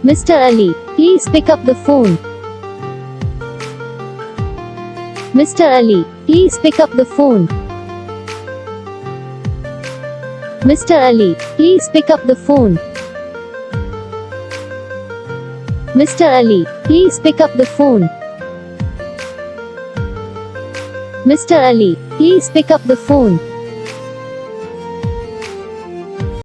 Mr. Ali, please pick up the phone. Mr. Ali, please pick up the phone. Mr. Ali, please pick up the phone. Mr. Ali, please pick up the phone. Mr. Ali, please pick up the phone.